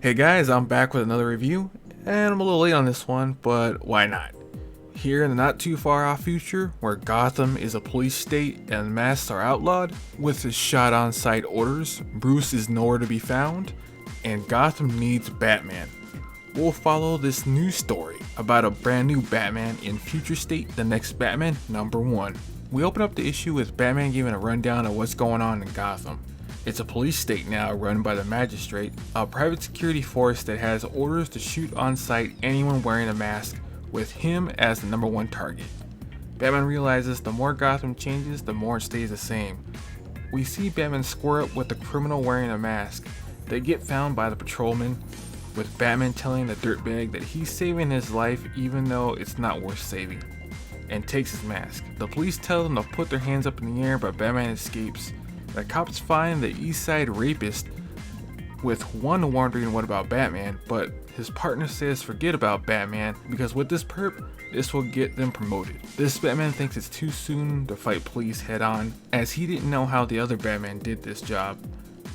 Hey guys, I'm back with another review, and I'm a little late on this one, but why not? Here in the not too far off future, where Gotham is a police state and masks are outlawed, with his shot on sight orders, Bruce is nowhere to be found, and Gotham needs Batman. We'll follow this new story about a brand new Batman in Future State, the next Batman #1. We open up the issue with Batman giving a rundown of what's going on in Gotham. It's a police state now run by the magistrate, a private security force that has orders to shoot on sight anyone wearing a mask, with him as the #1 target. Batman realizes the more Gotham changes, the more it stays the same. We see Batman square up with the criminal wearing a mask. They get found by the patrolman, with Batman telling the dirtbag that he's saving his life even though it's not worth saving, and takes his mask. The police tell them to put their hands up in the air, but Batman escapes. The cops find the East Side rapist, with one wondering what about Batman, but his partner says forget about Batman because with this perp, this will get them promoted. This Batman thinks it's too soon to fight police head on, as he didn't know how the other Batman did this job,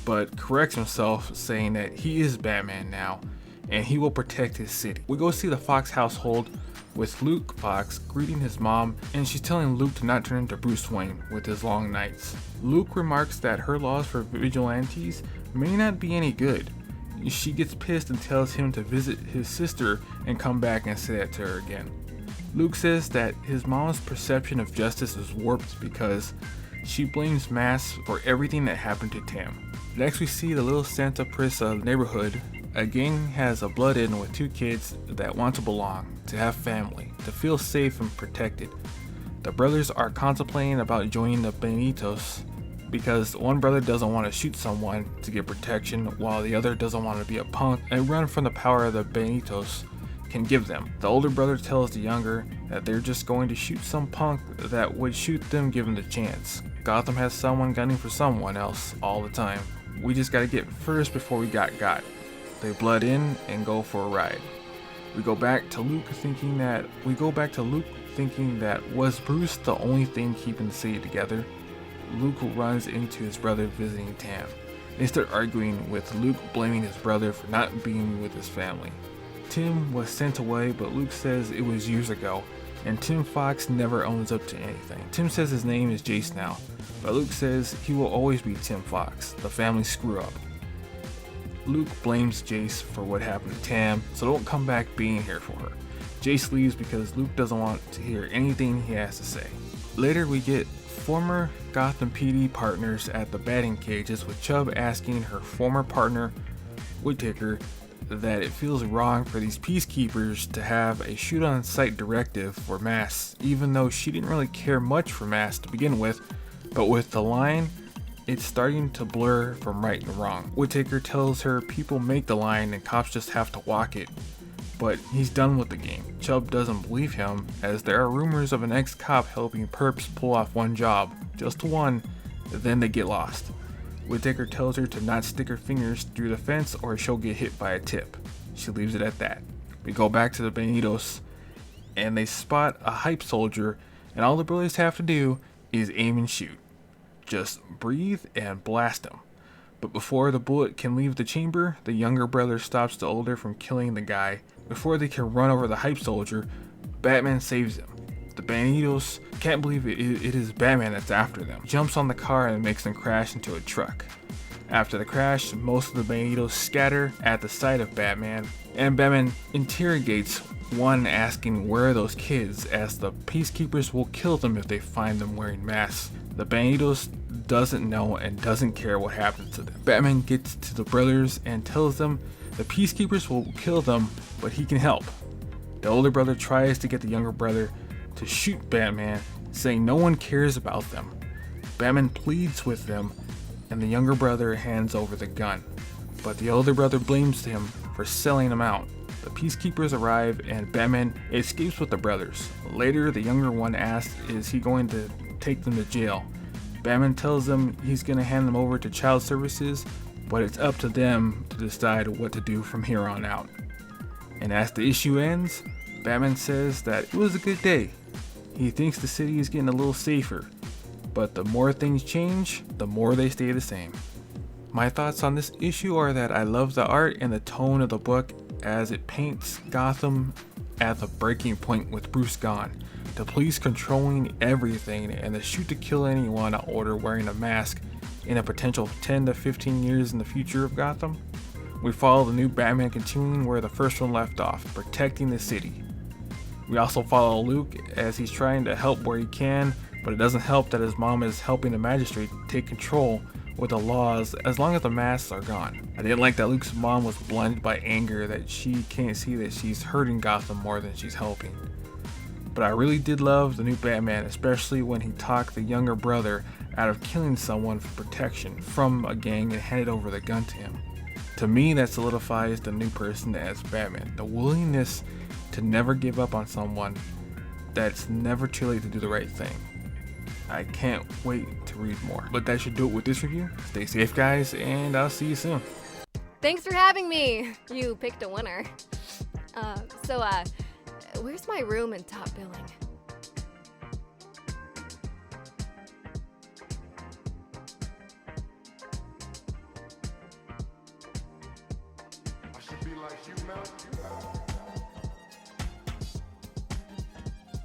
but corrects himself saying that he is Batman now, and he will protect his city. We go see the Fox household, with Luke Fox greeting his mom, and she's telling Luke to not turn into Bruce Wayne with his long nights. Luke remarks that her laws for vigilantes may not be any good. She gets pissed and tells him to visit his sister and come back and say that to her again. Luke says that his mom's perception of justice is warped because she blames masks for everything that happened to Tim. Next we see the little Santa Prisa neighborhood. A gang has a blood in with two kids that want to belong, to have family, to feel safe and protected. The brothers are contemplating about joining the Benitos because one brother doesn't want to shoot someone to get protection while the other doesn't want to be a punk and run from the power the Benitos can give them. The older brother tells the younger that they're just going to shoot some punk that would shoot them given the chance. Gotham has someone gunning for someone else all the time. We just gotta get first before we got. They blood in and go for a ride. We go back to Luke thinking that was Bruce the only thing keeping the city together. Luke runs into his brother visiting Tam. They start arguing, with Luke blaming his brother for not being with his family. Tim was sent away, but Luke says it was years ago, and Tim Fox never owns up to anything. Tim says his name is Jace now, but Luke says he will always be Tim Fox, the family screw up. Luke blames Jace for what happened to Tam, so don't come back being here for her. Jace leaves because Luke doesn't want to hear anything he has to say. Later we get former Gotham PD partners at the batting cages, with Chubb asking her former partner, Whitaker, that it feels wrong for these peacekeepers to have a shoot on sight directive for masks, even though she didn't really care much for masks to begin with, but with the line, it's starting to blur from right and wrong. Whitaker tells her people make the line and cops just have to walk it, but he's done with the game. Chubb doesn't believe him, as there are rumors of an ex-cop helping perps pull off one job, just one, then they get lost. Whitaker tells her to not stick her fingers through the fence or she'll get hit by a tip. She leaves it at that. We go back to the Benitos, and they spot a hype soldier, and all the brothers have to do is aim and shoot. Just breathe and blast him. But before the bullet can leave the chamber, the younger brother stops the older from killing the guy. Before they can run over the hype soldier, Batman saves him. The Benitos can't believe it is Batman that's after them. Jumps on the car and makes them crash into a truck. After the crash, most of the Benitos scatter at the sight of Batman, and Batman interrogates one, asking where are those kids, as the peacekeepers will kill them if they find them wearing masks. The Benitos doesn't know and doesn't care what happens to them. Batman gets to the brothers and tells them the peacekeepers will kill them, but he can help. The older brother tries to get the younger brother to shoot Batman, saying no one cares about them. Batman pleads with them, and the younger brother hands over the gun, but the older brother blames him for selling him out. The peacekeepers arrive and Batman escapes with the brothers. Later, the younger one asks, is he going to take them to jail? Batman tells them he's going to hand them over to child services, but it's up to them to decide what to do from here on out. And as the issue ends, Batman says that it was a good day. He thinks the city is getting a little safer, but the more things change, the more they stay the same. My thoughts on this issue are that I love the art and the tone of the book as it paints Gotham at the breaking point with Bruce gone, the police controlling everything, and the shoot to kill anyone order wearing a mask in a potential 10 to 15 years in the future of Gotham. We follow the new Batman continuing where the first one left off, protecting the city. We also follow Luke as he's trying to help where he can, but it doesn't help that his mom is helping the magistrate take control with the laws as long as the masks are gone. I didn't like that Luke's mom was blinded by anger that she can't see that she's hurting Gotham more than she's helping. But I really did love the new Batman, especially when he talked the younger brother out of killing someone for protection from a gang and handed over the gun to him. To me, that solidifies the new person as Batman, the willingness to never give up on someone, that it's never too late to do the right thing. I can't wait to read more. But that should do it with this review. Stay safe, guys, and I'll see you soon. Thanks for having me. You picked a winner. Where's my room in top billing? I should be like you, man.